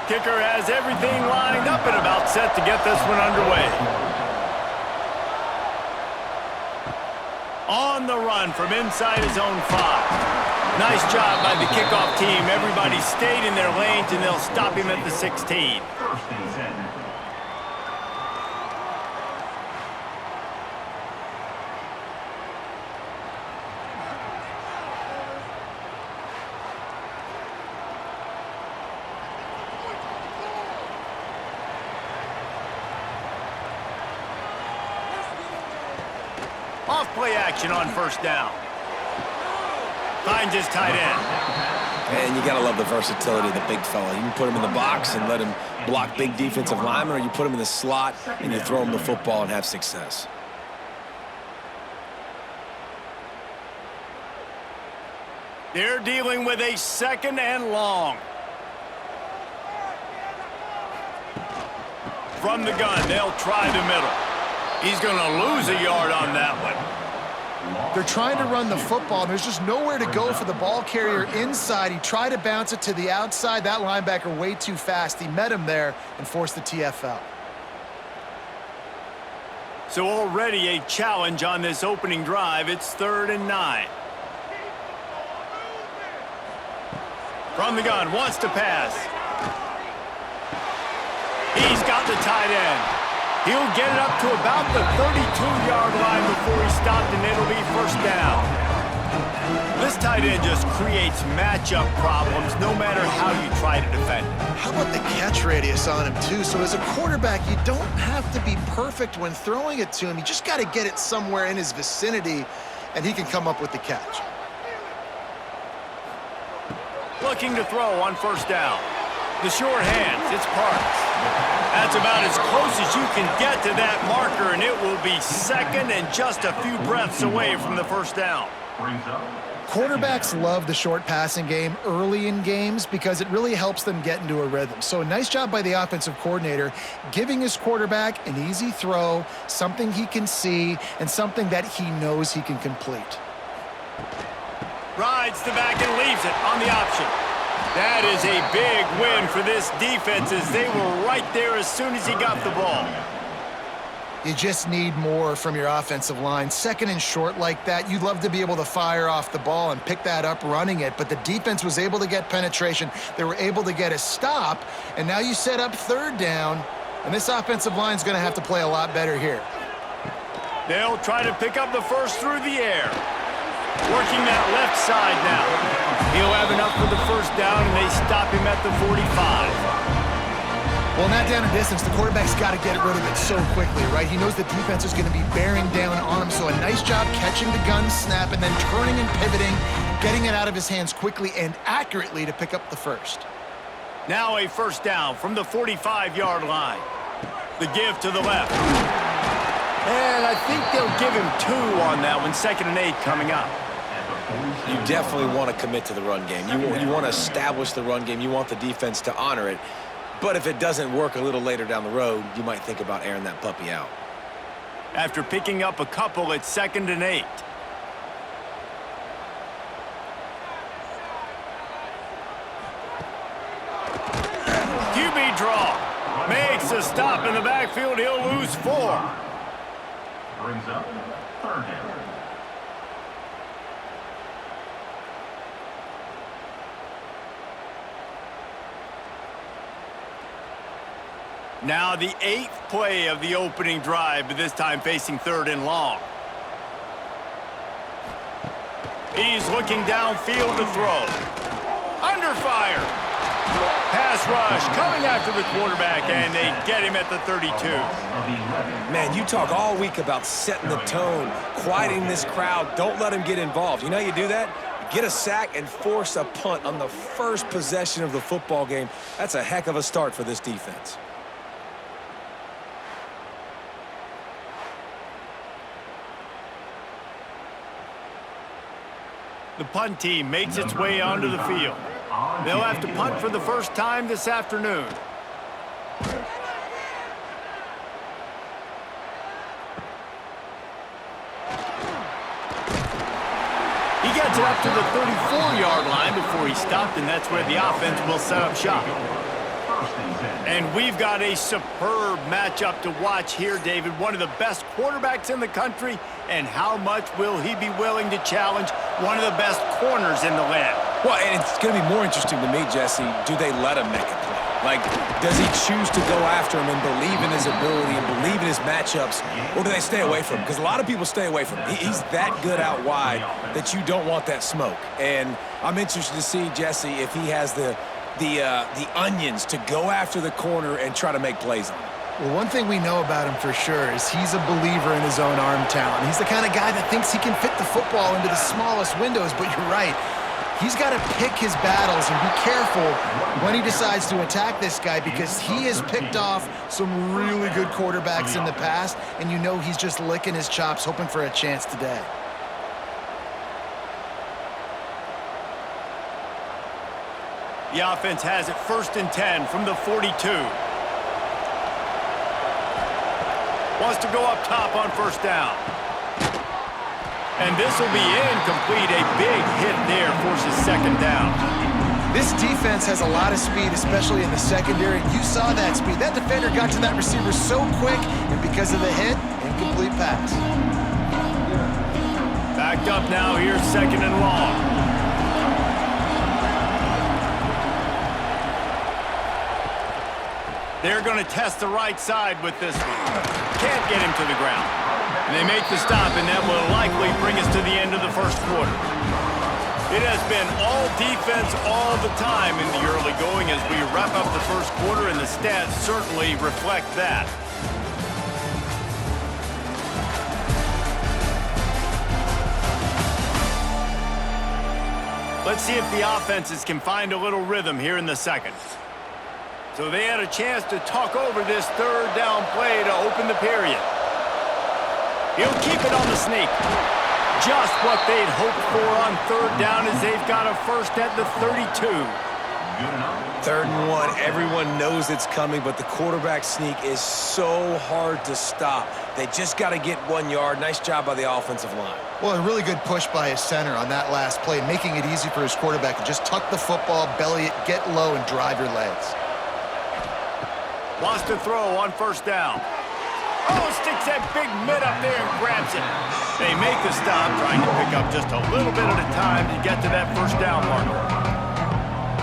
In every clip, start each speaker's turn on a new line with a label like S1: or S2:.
S1: Kicker has everything lined up and about set to get this one underway. On the run from inside his own 5. Nice job by the kickoff team. Everybody stayed in their lanes, and they'll stop him at the 16. Off play action on first down. Finds his tight end.
S2: And you got to love the versatility of the big fella. You can put him in the box and let him block big defensive linemen, or you put him in the slot and you throw him the football and have success.
S1: They're dealing with a 2nd and long. From the gun, they'll try the middle. He's going to lose a yard on that one.
S3: They're trying to run the football, and there's just nowhere to go for the ball carrier inside. He tried to bounce it to the outside. That linebacker way too fast. He met him there and forced the TFL.
S1: So already a challenge on this opening drive. It's 3rd and 9. From the gun, wants to pass. He's got the tight end. He'll get it up to about the 32-yard line before he stopped, and it'll be first down. This tight end just creates matchup problems no matter how you try to defend it.
S3: How about the catch radius on him, too? So as a quarterback, you don't have to be perfect when throwing it to him. You just got to get it somewhere in his vicinity, and he can come up with the catch.
S1: Looking to throw on first down. The short hands, it's Parks. That's about as close as you can get to that marker, and it will be 2nd and just a few breaths away from the first down.
S3: Quarterbacks love the short passing game early in games because it really helps them get into a rhythm. So a nice job by the offensive coordinator giving his quarterback an easy throw, something he can see, and something that he knows he can complete.
S1: Rides the back and leaves it on the option. That is a big win for this defense as they were right there as soon as he got the ball.
S3: You just need more from your offensive line. 2nd and short like that, you'd love to be able to fire off the ball and pick that up running it, but the defense was able to get penetration. They were able to get a stop, and now you set up 3rd down, and this offensive line is going to have to play a lot better here.
S1: They'll try to pick up the first through the air. Working that left side now. He'll have enough for the first down, and they stop him at the 45.
S3: Well, not down in distance, the quarterback's got to get rid of it so quickly, right? He knows the defense is going to be bearing down on him, so a nice job catching the gun snap and then turning and pivoting, getting it out of his hands quickly and accurately to pick up the first.
S1: Now a first down from the 45-yard line. The give to the left. And I think they'll give him 2 on that one, 2nd and 8 coming up.
S2: You definitely want to commit to the run game. You want to establish the run game. You want the defense to honor it. But if it doesn't work a little later down the road, you might think about airing that puppy out.
S1: After picking up a couple, it's 2nd and 8. QB draw. Makes a stop in the backfield. He'll lose 4.
S4: Brings up 3rd down.
S1: Now the 8th play of the opening drive, but this time facing 3rd and long. He's looking downfield to throw. Under fire. Pass rush coming after the quarterback, and they get him at the 32.
S2: Man, you talk all week about setting the tone, quieting this crowd. Don't let them get involved. You know how you do that? Get a sack and force a punt on the first possession of the football game. That's a heck of a start for this defense.
S1: The punt team makes its way onto the field. They'll have to punt for the first time this afternoon. He gets it up to the 34-yard line before he stopped, and that's where the offense will set up shop. And we've got a superb matchup to watch here, David. One of the best quarterbacks in the country, and how much will he be willing to challenge one of the best corners in the land?
S2: Well, and it's going to be more interesting to me, Jesse, do they let him make a play? Like, does he choose to go after him and believe in his ability and believe in his matchups, or do they stay away from him? Because a lot of people stay away from him. He's that good out wide that you don't want that smoke. And I'm interested to see, Jesse, if he has the onions to go after the corner and try to make plays on him.
S3: Well, one thing we know about him for sure is he's a believer in his own arm talent. He's the kind of guy that thinks he can fit the football into the smallest windows, but you're right. He's got to pick his battles and be careful when he decides to attack this guy, because he has picked off some really good quarterbacks in the past, and you know he's just licking his chops, hoping for a chance today.
S1: The offense has it 1st and 10 from the 42. Wants to go up top on 1st down. And this will be incomplete. A big hit there forces 2nd down.
S3: This defense has a lot of speed, especially in the secondary. You saw that speed. That defender got to that receiver so quick, and because of the hit, incomplete pass.
S1: Backed up now. Here's 2nd and long. They're going to test the right side with this one. Can't get him to the ground. And they make the stop, and that will likely bring us to the end of the 1st quarter. It has been all defense all the time in the early going as we wrap up the 1st quarter, and the stats certainly reflect that. Let's see if the offenses can find a little rhythm here in the 2nd. So they had a chance to talk over this 3rd down play to open the period. He'll keep it on the sneak. Just what they'd hoped for on 3rd down as they've got a 1st at the 32.
S2: 3rd and 1, everyone knows it's coming, but the quarterback sneak is so hard to stop. They just got to get 1 yard. Nice job by the offensive line.
S3: Well, a really good push by his center on that last play, making it easy for his quarterback to just tuck the football, belly it, get low, and drive your legs.
S1: Wants to throw on 1st down. Oh, sticks that big mid up there and grabs it. They make the stop, trying to pick up just a little bit at a time to get to that 1st down marker.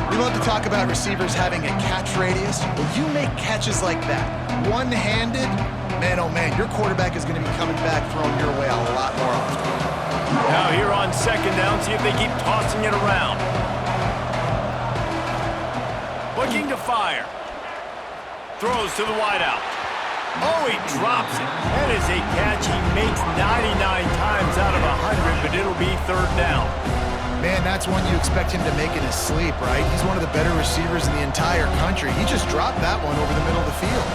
S3: We love to talk about receivers having a catch radius. When you make catches like that, one-handed, man, oh man, your quarterback is going to be coming back throwing your way a lot more often.
S1: Now here on 2nd down, see if they keep tossing it around. Looking to fire. Throws to the wideout. Oh, he drops it. That is a catch he makes 99 times out of 100, but it'll be 3rd down.
S3: Man, that's one you expect him to make in his sleep, right? He's one of the better receivers in the entire country. He just dropped that one over the middle of the field.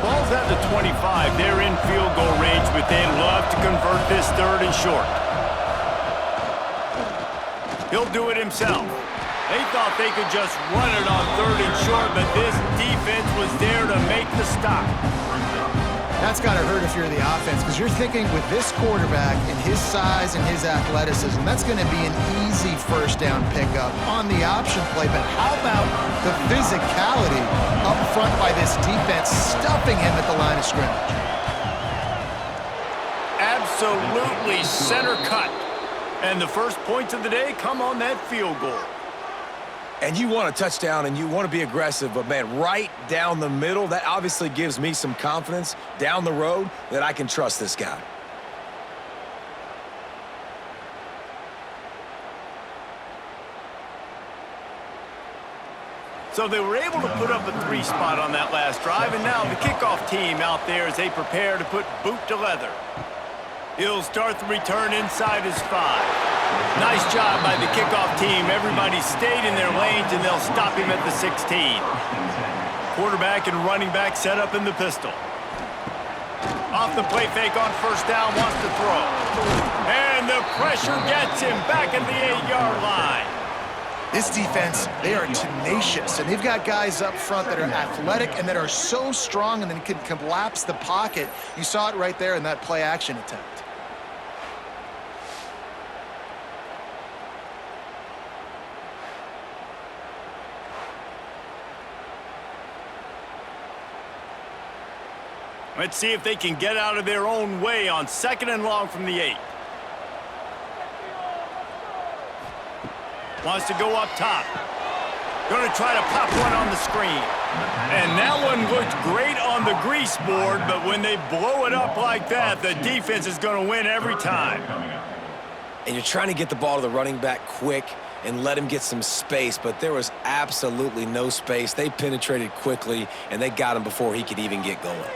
S1: Ball's at the 25. They're in field goal range, but they'd love to convert this 3rd and short. He'll do it himself. They thought they could just run it on 3rd and short, but this defense was there to make the stop.
S3: That's got to hurt if you're the offense, because you're thinking with this quarterback and his size and his athleticism, that's going to be an easy 1st down pickup on the option play. But how about the physicality up front by this defense, stuffing him at the line of scrimmage?
S1: Absolutely center cut. And the 1st points of the day come on that field goal.
S2: And you want a touchdown and you want to be aggressive, but man, right down the middle, that obviously gives me some confidence down the road that I can trust this guy.
S1: So they were able to put up a 3 spot on that last drive, and now the kickoff team out there as they prepare to put boot to leather. He'll start the return inside his 5. Nice job by the kickoff team. Everybody stayed in their lanes, and they'll stop him at the 16. Quarterback and running back set up in the pistol. Off the play fake on 1st down, wants to throw. And the pressure gets him back at the 8-yard line.
S3: This defense, they are tenacious, and they've got guys up front that are athletic and that are so strong and then can collapse the pocket. You saw it right there in that play-action attempt.
S1: Let's see if they can get out of their own way on 2nd and long from the 8. Wants to go up top. Going to try to pop one on the screen. And that one looked great on the grease board, but when they blow it up like that, the defense is going to win every time.
S2: And you're trying to get the ball to the running back quick and let him get some space, but there was absolutely no space. They penetrated quickly, and they got him before he could even get going.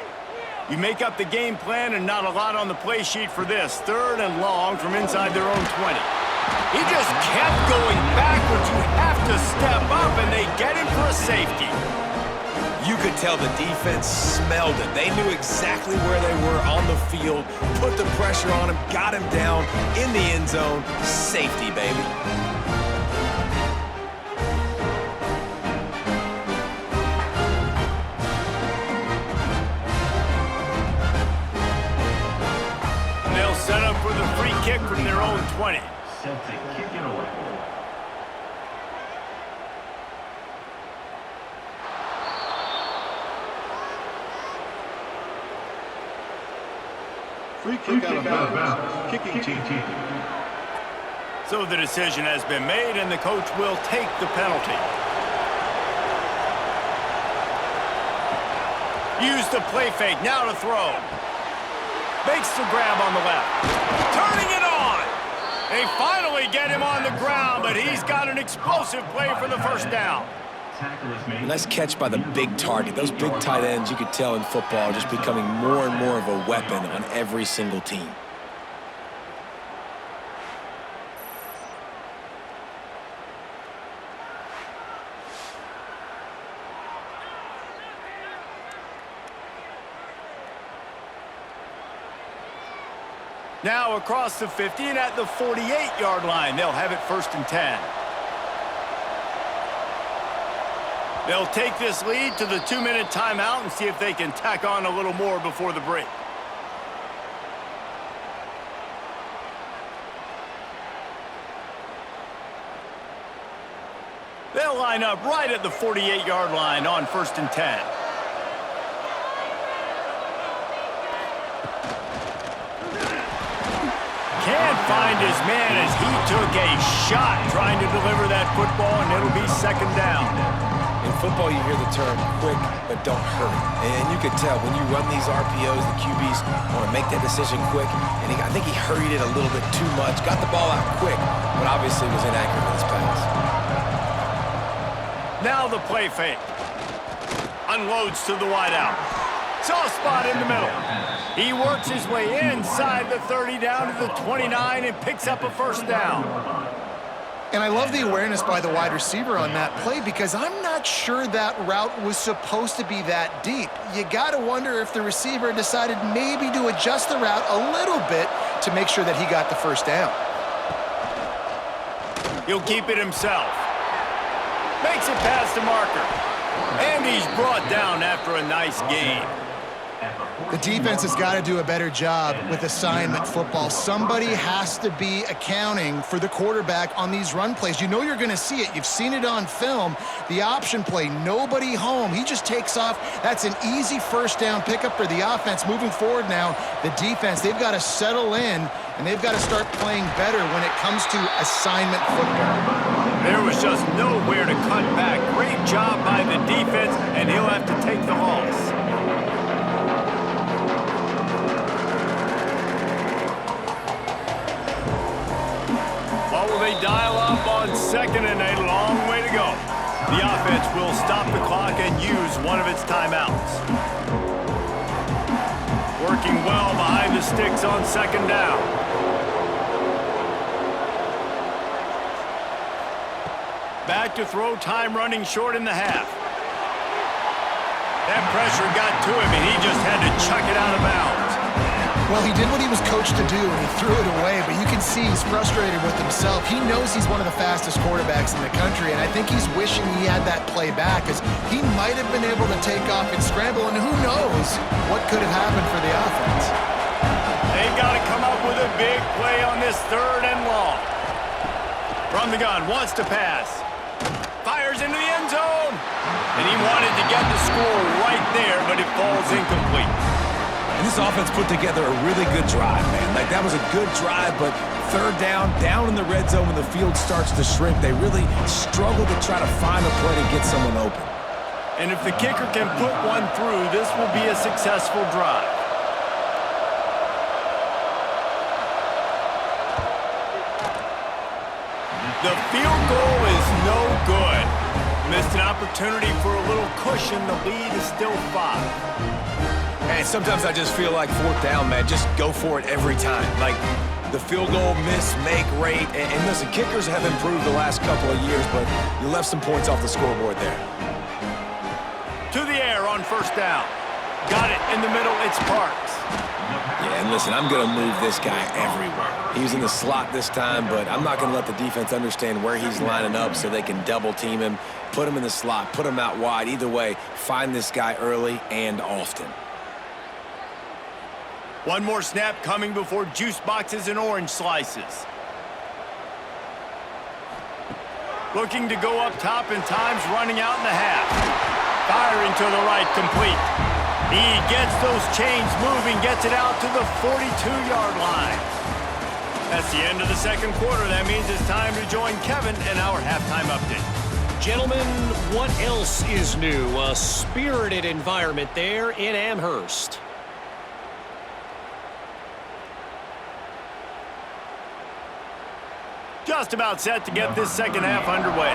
S1: You make up the game plan and not a lot on the play sheet for this. 3rd and long from inside their own 20. He just kept going backwards. You have to step up, and they get him for a safety.
S2: You could tell the defense smelled it. They knew exactly where they were on the field, put the pressure on him, got him down in the end zone. Safety, baby.
S1: They'll set up for the free kick from their own 20.
S4: Set to kick it away.
S5: Free kick out of bounds. Kicking team.
S1: So the decision has been made, and the coach will take the penalty. Use the play fake, now to throw. Makes the grab on the left. Turning it on! They finally get him on the ground, but he's got an explosive play for the first down.
S2: Nice catch by the big target. Those big tight ends, you could tell in football, are just becoming more and more of a weapon on every single team.
S1: Now across the 50 and at the 48-yard line, they'll have it 1st and 10. They'll take this lead to the 2-minute timeout and see if they can tack on a little more before the break. They'll line up right at the 48-yard line on 1st and 10. Can't find his man as he took a shot trying to deliver that football, and it'll be 2nd down.
S2: In football, you hear the term quick, but don't hurry. And you could tell when you run these RPOs, the QBs want to make that decision quick. And I think he hurried it a little bit too much, got the ball out quick, but obviously was inaccurate with his pass.
S1: Now the play fake. Unloads to the wideout. Soft spot in the middle. He works his way inside the 30 down to the 29 and picks up a 1st down.
S3: And I love the awareness by the wide receiver on that play because I'm not sure that route was supposed to be that deep. You got to wonder if the receiver decided maybe to adjust the route a little bit to make sure that he got the 1st down.
S1: He'll keep it himself. Makes it past the marker. And he's brought down after a nice gain.
S3: The defense has got to do a better job with assignment football. Somebody has to be accounting for the quarterback on these run plays. You know you're going to see it. You've seen it on film. The option play, nobody home. He just takes off. That's an easy 1st down pickup for the offense. Moving forward now, the defense, they've got to settle in, and they've got to start playing better when it comes to assignment football.
S1: There was just nowhere to cut back. Great job by the defense, and he'll have to take the loss. What will they dial up on 2nd and 8? A long way to go. The offense will stop the clock and use one of its timeouts. Working well behind the sticks on 2nd down. Back to throw, time running short in the half. That pressure got to him, and he just had to chuck it out of bounds.
S3: Well, he did what he was coached to do, and he threw it away, but you can see he's frustrated with himself. He knows he's one of the fastest quarterbacks in the country, and I think he's wishing he had that play back, because he might have been able to take off and scramble, and who knows what could have happened for the offense.
S1: They've got to come up with a big play on this 3rd and long. From the gun, wants to pass. Fires into the end zone. And he wanted to get the score right there, but it falls incomplete.
S2: And this offense put together a really good drive, man. Like, that was a good drive, but third down in the red zone when the field starts to shrink, they really struggle to try to find a play to get someone open.
S1: And if the kicker can put one through, this will be a successful drive. The field goal is no good. Missed an opportunity for a little cushion. The lead is still 5.
S2: And sometimes I just feel like fourth down, man, just go for it every time. Like, the field goal miss-make rate. And listen, kickers have improved the last couple of years, but you left some points off the scoreboard there.
S1: To the air on first down. Got it in the middle. It's Parks.
S2: Yeah, and listen, I'm going to move this guy everywhere. He's in the slot this time, but I'm not going to let the defense understand where he's lining up so they can double-team him, put him in the slot, put him out wide. Either way, find this guy early and often.
S1: One more snap coming before juice boxes and orange slices. Looking to go up top, and time's running out in the half. Firing to the right, complete. He gets those chains moving, gets it out to the 42-yard line. That's the end of the second quarter. That means it's time to join Kevin in our halftime update.
S6: Gentlemen, what else is new? A spirited environment there in Amherst.
S1: Just about set to get this second half underway.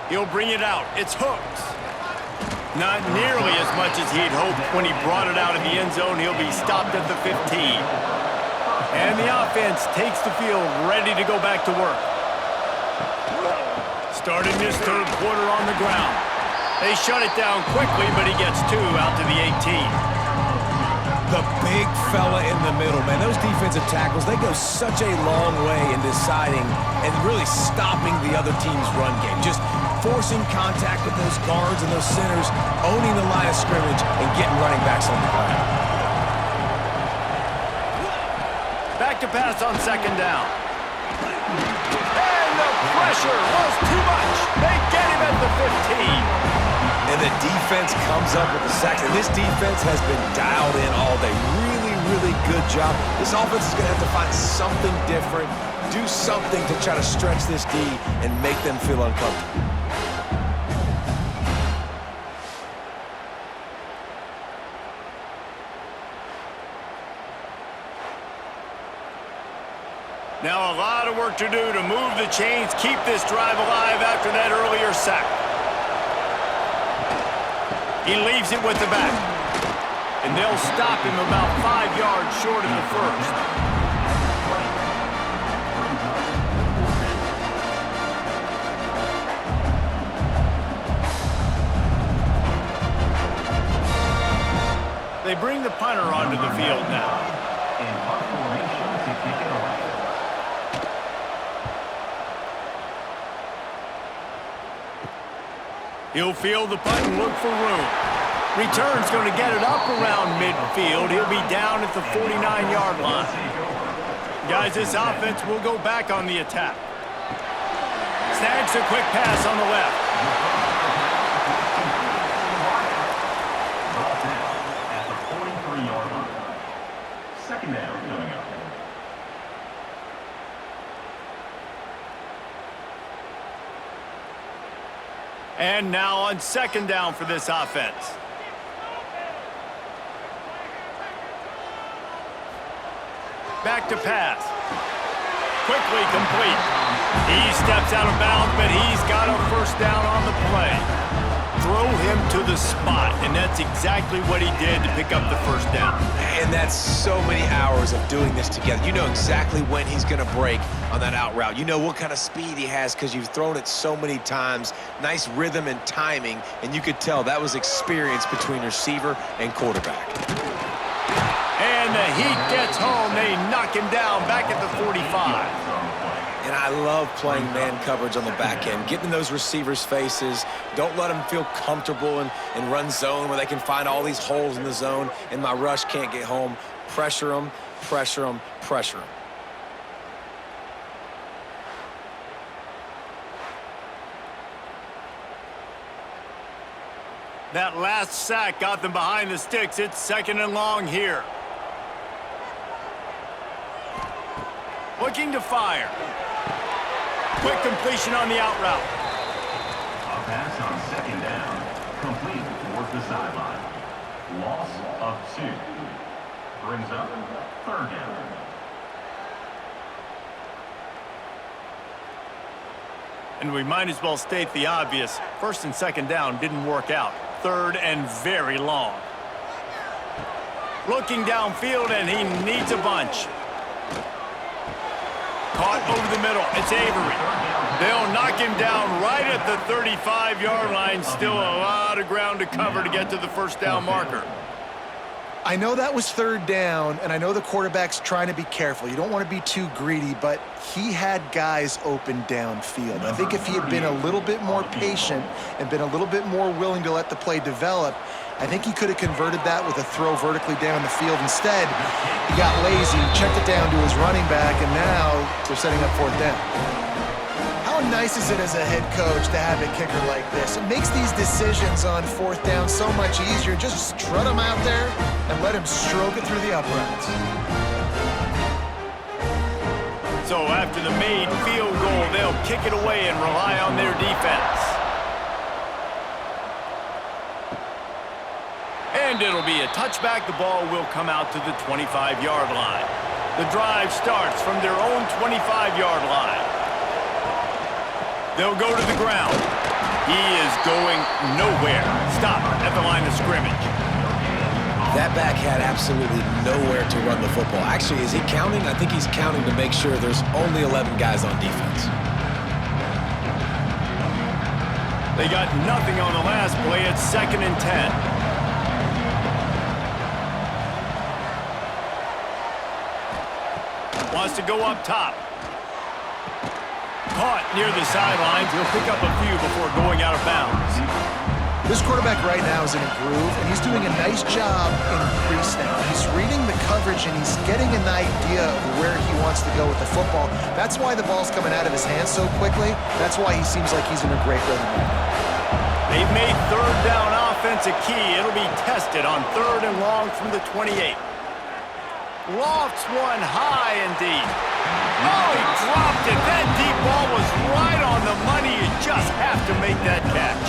S1: He'll bring it out. It's Hooks. Not nearly as much as he'd hoped when he brought it out of the end zone. He'll be stopped at the 15. And the offense takes the field, ready to go back to work. Starting this third quarter on the ground. They shut it down quickly, but he gets 2 out to the 18.
S2: The big fella in the middle, man. Those defensive tackles, they go such a long way in deciding and really stopping the other team's run game. Just forcing contact with those guards and those centers, owning the line of scrimmage, and getting running backs on the ground.
S1: Back to pass on second down. And the pressure was too much. They get him at the 15.
S2: And the defense comes up with the sacks. And this defense has been dialed in all day. Really, really good job. This offense is going to have to find something different, do something to try to stretch this D and make them feel uncomfortable.
S1: Now a lot of work to do to move the chains, keep this drive alive after that earlier sack. He leaves it with the back. And they'll stop him about 5 yards short of the first. They bring the punter onto the field now. He'll field the punt and look for room. Return's going to get it up around midfield. He'll be down at the 49-yard line. Guys, this offense will go back on the attack. Snags a quick pass on the left.
S4: At the 43-yard line. Second down coming up.
S1: And now on second down for this offense. Back to pass. Quickly complete. He steps out of bounds, but he's got a first down on the play. Throw him to the spot, and that's exactly what he did to pick up the first down.
S2: And that's so many hours of doing this together. You know exactly when he's going to break on that out route. You know what kind of speed he has because you've thrown it so many times. Nice rhythm and timing, and you could tell that was experience between receiver and quarterback.
S1: And the heat gets home. They knock him down back at the 45.
S2: And I love playing man coverage on the back end, getting in those receivers' faces. Don't let them feel comfortable and run zone where they can find all these holes in the zone and my rush can't get home. Pressure them, pressure them, pressure them.
S1: That last sack got them behind the sticks. It's 2nd and long here. Looking to fire. Quick completion on the out route.
S4: A pass on 2nd down. Complete towards the sideline. Loss of 2. Brings up 3rd down.
S1: And we might as well state the obvious. 1st and 2nd down didn't work out. 3rd and very long. Looking downfield, and he needs a bunch. Caught over the middle. It's Avery. They'll knock him down right at the 35-yard line. Still a lot of ground to cover to get to the 1st down marker.
S3: I know that was 3rd down, and I know the quarterback's trying to be careful. You don't want to be too greedy, but he had guys open downfield. I think if he had been a little bit more patient and been a little bit more willing to let the play develop, I think he could have converted that with a throw vertically down the field. Instead, he got lazy, checked it down to his running back, and now they're setting up 4th down. How nice is it as a head coach to have a kicker like this? It makes these decisions on 4th down so much easier. Just strut him out there and let him stroke it through the uprights.
S1: So after the made field goal, they'll kick it away and rely on their defense. And it'll be a touchback. The ball will come out to the 25-yard line. The drive starts from their own 25-yard line. They'll go to the ground. He is going nowhere. Stop at the line of scrimmage.
S2: That back had absolutely nowhere to run the football. Actually, is he counting? I think he's counting to make sure there's only 11 guys on defense.
S1: They got nothing on the last play. It's 2nd and 10. Wants to go up top. Caught near the sidelines. He'll pick up a few before going out of bounds.
S3: This quarterback right now is in a groove, and he's doing a nice job in pre-snap. He's reading the coverage, and he's getting an idea of where he wants to go with the football. That's why the ball's coming out of his hands so quickly. That's why he seems like he's in a great rhythm right now.
S1: They've made 3rd down offense a key. It'll be tested on 3rd and long from the 28. Lofts one high and deep. Oh, he dropped it. That deep ball was right on the money. You just have to make that catch.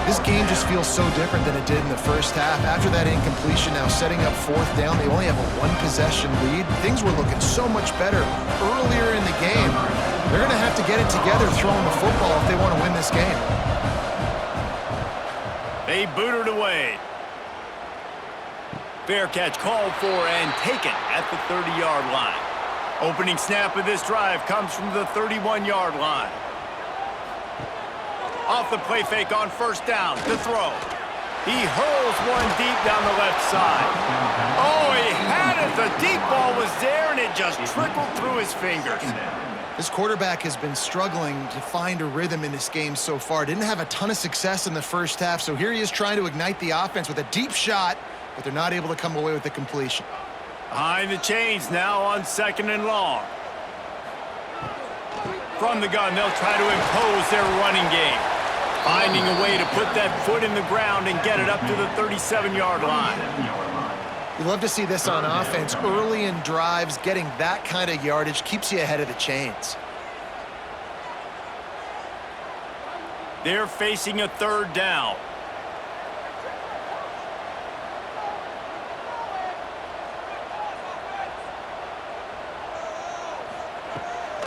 S3: This game just feels so different than it did in the first half. After that incompletion, now setting up 4th down, they only have a 1-possession lead. Things were looking so much better earlier in the game. They're going to have to get it together throwing the football if they want to win this game.
S1: They booted away. Fair catch called for and taken at the 30-yard line. Opening snap of this drive comes from the 31-yard line. Off the play fake on 1st down to throw. He hurls one deep down the left side. Oh, he had it. The deep ball was there, and it just trickled through his fingers.
S3: This quarterback has been struggling to find a rhythm in this game so far. Didn't have a ton of success in the first half, so here he is trying to ignite the offense with a deep shot, but they're not able to come away with the completion.
S1: Behind the chains now on 2nd and long. From the gun, they'll try to impose their running game. Finding a way to put that foot in the ground and get it up to the 37-yard line.
S3: You love to see this on offense. Early in drives, getting that kind of yardage keeps you ahead of the chains.
S1: They're facing a 3rd down.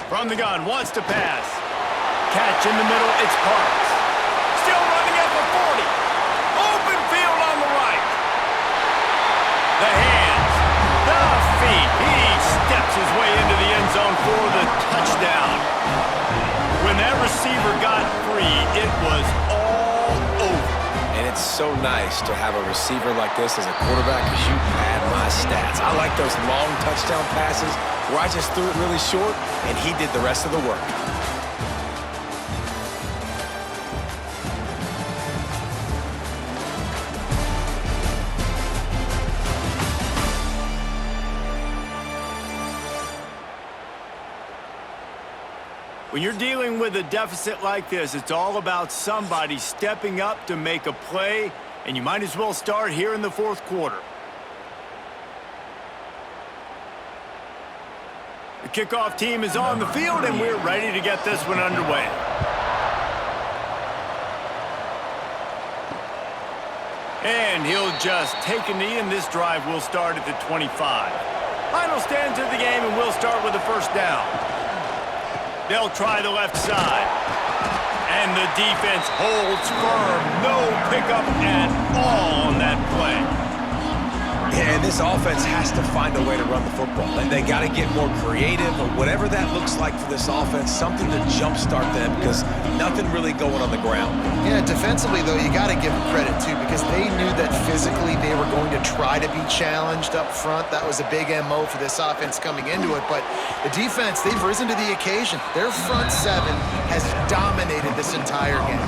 S1: From the gun, wants to pass. Catch in the middle, it's Parks. Still running at the 40. Open field on the right. The hands, the feet. He steps his way into the end zone for the touchdown. When that receiver got free, it was all over.
S2: And it's so nice to have a receiver like this as a quarterback because you pad my stats. I like those long touchdown passes where I just threw it really short and he did the rest of the work.
S1: We When you're dealing with a deficit like this, it's all about somebody stepping up to make a play, and you might as well start here in the fourth quarter. The kickoff team is on the field, and we're ready to get this one underway. And he'll just take a knee, and this drive will start at the 25. Final stands of the game, and we'll start with the first down. They'll try the left side. And the defense holds firm. No pickup at all on that play.
S2: Yeah, and this offense has to find a way to run the football. And they got to get more creative or whatever that looks like for this offense, something to jumpstart them because nothing really going on the ground.
S3: Yeah, defensively, though, you got to give them credit, too, because they knew that physically they were going to try to be challenged up front. That was a big MO for this offense coming into it. But the defense, they've risen to the occasion. Their front seven has dominated this entire game.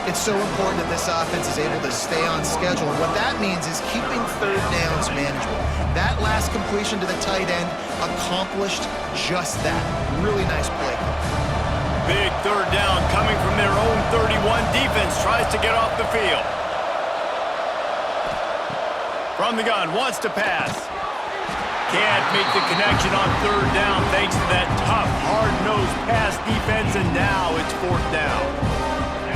S3: It's so important that this offense is able to stay on schedule. And what that means is keeping third downs manageable. That last completion to the tight end accomplished just that. Really nice play.
S1: Big third down coming from their own 31. Defense tries to get off the field. From the gun, wants to pass. Can't make the connection on third down thanks to that tough, hard-nosed pass defense, and now it's fourth down.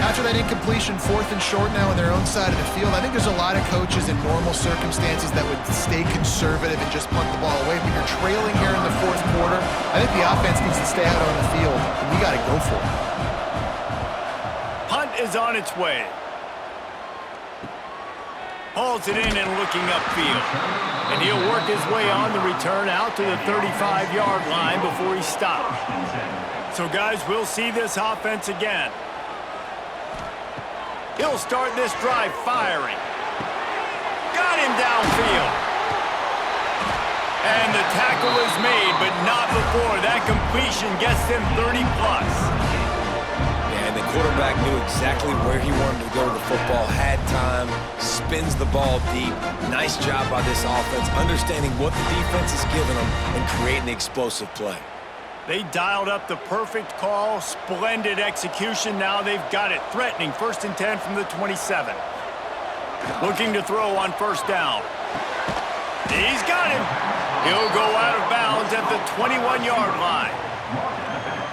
S3: After that incompletion, fourth and short now on their own side of the field, I think there's a lot of coaches in normal circumstances that would stay conservative and just punt the ball away. But you're trailing here in the fourth quarter. I think the offense needs to stay out on the field, and we got to go for it.
S1: Punt is on its way. Hauls it in and looking upfield. And he'll work his way on the return out to the 35-yard line before he stops. So, guys, we'll see this offense again. He'll start this drive firing. Got him downfield. And the tackle is made, but not before that completion gets them 30-plus.
S2: Yeah, and the quarterback knew exactly where he wanted to go with the football, had time, spins the ball deep. Nice job by this offense, understanding what the defense is giving them and creating the explosive play.
S1: They dialed up the perfect call, splendid execution. Now they've got it. Threatening, 1st and 10 from the 27. Looking to throw on first down. He's got him. He'll go out of bounds at the 21-yard line.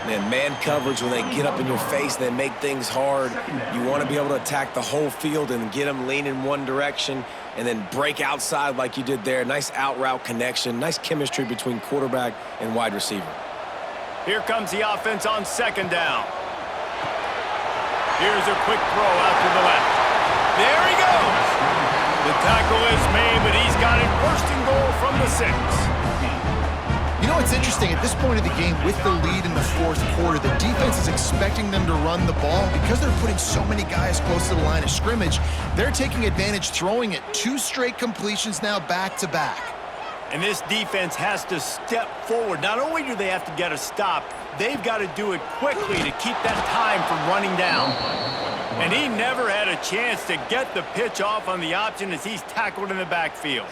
S2: And man coverage, when they get up in your face, they make things hard. You want to be able to attack the whole field and get them lean in one direction and then break outside like you did there. Nice out route connection, nice chemistry between quarterback and wide receiver.
S1: Here comes the offense on second down. Here's a quick throw out to the left. There he goes. The tackle is made, but he's got it 1st and goal from the 6.
S3: You know what's interesting? At this point of the game, with the lead in the fourth quarter, the defense is expecting them to run the ball. Because they're putting so many guys close to the line of scrimmage, they're taking advantage, throwing it. 2 straight completions now back-to-back.
S1: And this defense has to step forward. Not only do they have to get a stop, they've got to do it quickly to keep that time from running down. And he never had a chance to get the pitch off on the option as he's tackled in the backfield.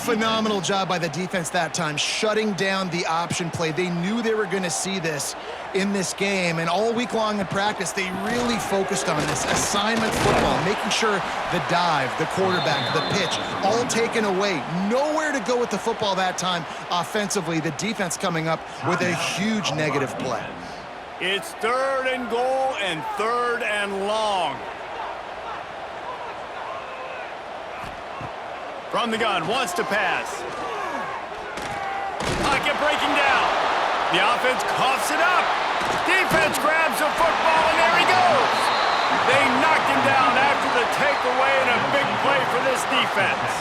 S3: Phenomenal job by the defense that time, shutting down the option play. They knew they were going to see this in this game, and all week long in practice, they really focused on this assignment football, making sure the dive, the quarterback, the pitch, all taken away. Nowhere to go with the football that time offensively. The defense coming up with a huge negative play.
S1: It's 3rd and goal and 3rd and long. From the gun, wants to pass. Pocket breaking down. The offense coughs it up. Defense grabs the football, and there he goes. They knocked him down after the takeaway, and a big play for this defense.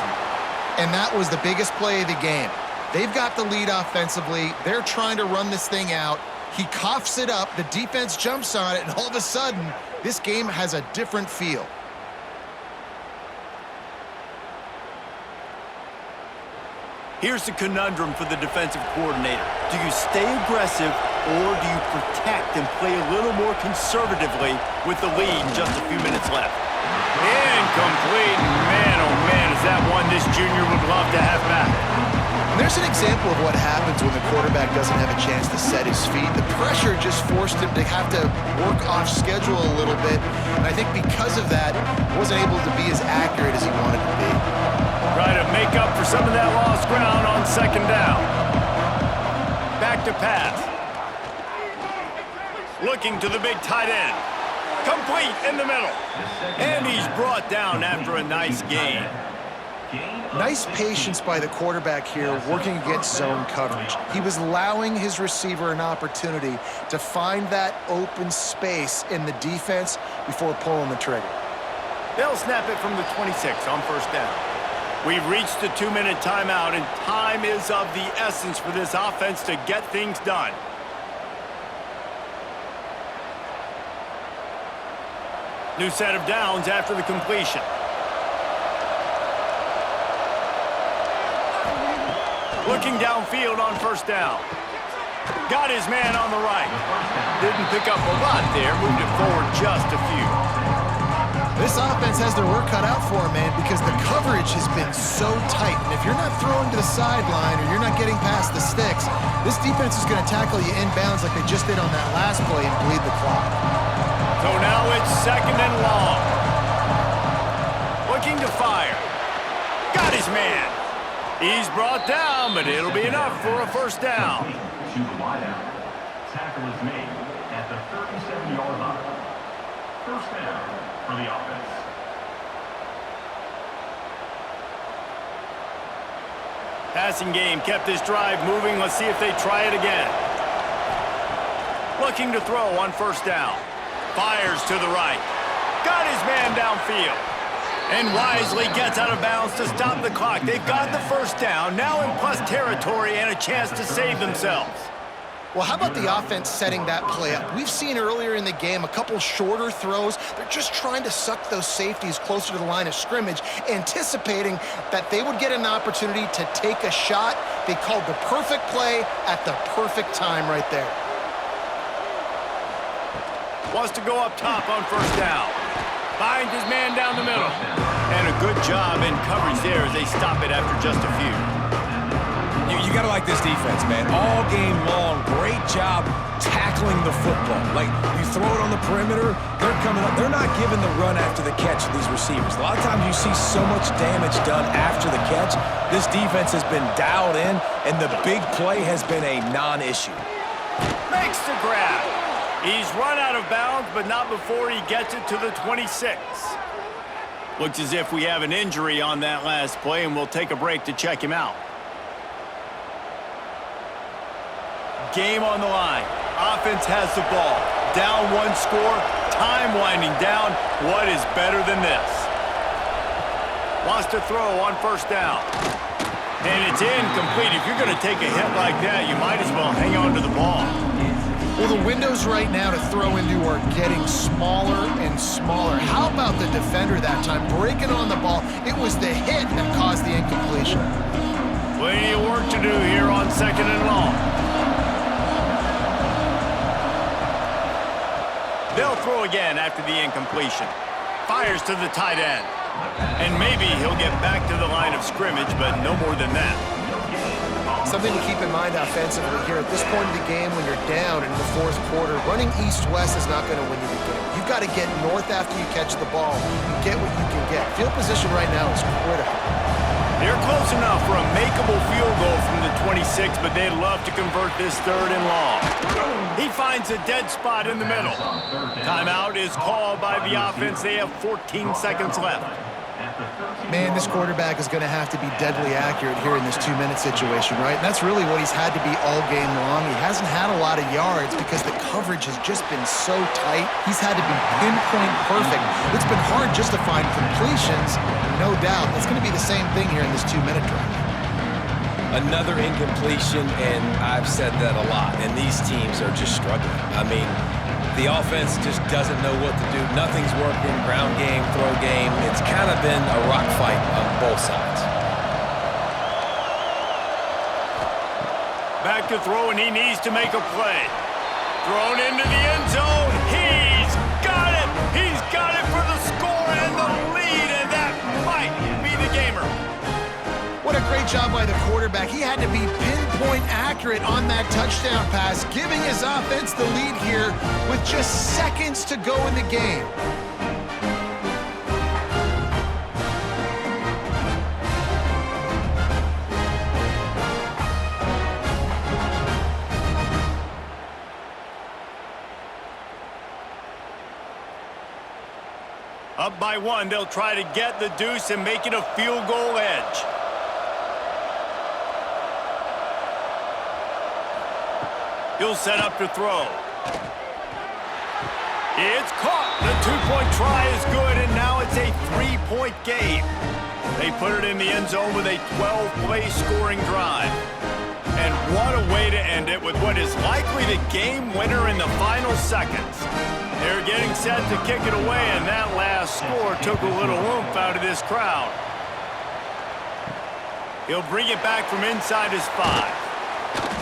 S3: And that was the biggest play of the game. They've got the lead offensively. They're trying to run this thing out. He coughs it up. The defense jumps on it, and all of a sudden, this game has a different feel.
S1: Here's the conundrum for the defensive coordinator. Do you stay aggressive or do you protect and play a little more conservatively with the lead just a few minutes left? Incomplete. Man, oh man, is that one this junior would love to have back.
S3: And there's an example of what happens when the quarterback doesn't have a chance to set his feet. The pressure just forced him to have to work off schedule a little bit. And I think because of that, he wasn't able to be as accurate as he wanted to be.
S1: Try to make up for some of that lost ground on second down. Back to pass. Looking to the big tight end. Complete in the middle. And he's brought down after a nice gain.
S3: Nice patience by the quarterback here working against zone coverage. He was allowing his receiver an opportunity to find that open space in the defense before pulling the trigger.
S1: They'll snap it from the 26 on first down. We've reached the 2-minute timeout, and time is of the essence for this offense to get things done. New set of downs after the completion. Looking downfield on first down. Got his man on the right. Didn't pick up a lot there. Moved it forward just a few.
S3: This offense has their work cut out for them, man, because the coverage has been so tight. And if you're not throwing to the sideline or you're not getting past the sticks, this defense is going to tackle you inbounds like they just did on that last play and bleed the clock.
S1: So now it's second and long. Looking to fire. Got his man. He's brought down, but it'll be enough for a first down.
S4: To the wideout. Tackle is made at the 37-yard line. First down for the offense.
S1: Passing game kept this drive moving. Let's see if they try it again. Looking to throw on first down. Fires to the right. Got his man downfield. And wisely gets out of bounds to stop the clock. They've got the first down, now in plus territory and a chance to save themselves.
S3: Well, how about the offense setting that play up? We've seen earlier in the game a couple shorter throws. They're just trying to suck those safeties closer to the line of scrimmage, anticipating that they would get an opportunity to take a shot. They called the perfect play at the perfect time right there.
S1: Wants to go up top on first down. Finds his man down the middle. And a good job in coverage there as they stop it after just a few.
S2: You got to like this defense, man. All game long, great job tackling the football. Like, you throw it on the perimeter, they're coming up. They're not giving the run after the catch to these receivers. A lot of times you see so much damage done after the catch. This defense has been dialed in, and the big play has been a non-issue.
S1: Makes the grab. He's run out of bounds, but not before he gets it to the 26. Looks as if we have an injury on that last play, and we'll take a break to check him out. Game on the line. Offense has the ball. Down one score. Time winding down. What is better than this? Wants to throw on first down. And it's incomplete. If you're going to take a hit like that, you might as well hang on to the ball.
S3: Well, the windows right now to throw into are getting smaller and smaller. How about the defender that time breaking on the ball? It was the hit that caused the incompletion.
S1: Plenty of work to do here on second and long. They'll throw again after the incompletion. Fires to the tight end. And maybe he'll get back to the line of scrimmage, but no more than that.
S3: Something to keep in mind offensively here at this point of the game when you're down in the fourth quarter, running east-west is not going to win you the game. You've got to get north after you catch the ball and get what you can get. Field position right now is critical.
S1: They're close enough for a makeable field goal from the 26, but they'd love to convert this third and long. He finds a dead spot in the middle. Timeout is called by the offense. They have 14 seconds left.
S3: Man, this quarterback is going to have to be deadly accurate here in this 2-minute situation, right? And that's really what he's had to be all game long. He hasn't had a lot of yards because the coverage has just been so tight. He's had to be pinpoint perfect. It's been hard just to find completions, no doubt. That's going to be the same thing here in this 2-minute drive.
S2: Another incompletion, and I've said that a lot, and these teams are just struggling. I mean, the offense just doesn't know what to do. Nothing's working. Ground game, throw game. It's kind of been a rock fight on both sides.
S1: Back to throw, and he needs to make a play. Thrown into the end zone. He's got it. He's got it for the score and the lead, and that might be the gamer.
S3: job by the quarterback. He had to be pinpoint accurate on that touchdown pass, giving his offense the lead here with just seconds to go in the game.
S1: Up by one, they'll try to get the deuce and make it a field goal edge. He'll set up to throw. It's caught. The two-point try is good, and now it's a three-point game. They put it in the end zone with a 12-play scoring drive. And what a way to end it with what is likely the game winner in the final seconds. They're getting set to kick it away, and that last score took a little oomph out of this crowd. He'll bring it back from inside his 5.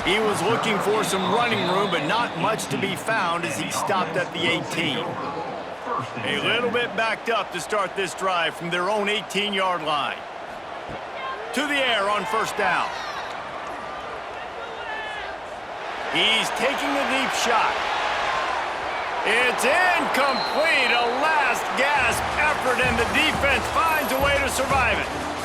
S1: He was looking for some running room, but not much to be found as he stopped at the 18. A little bit backed up to start this drive from their own 18-yard line. To the air on first down. He's taking a deep shot. It's incomplete, a last gasp effort, and the defense finds a way to survive it.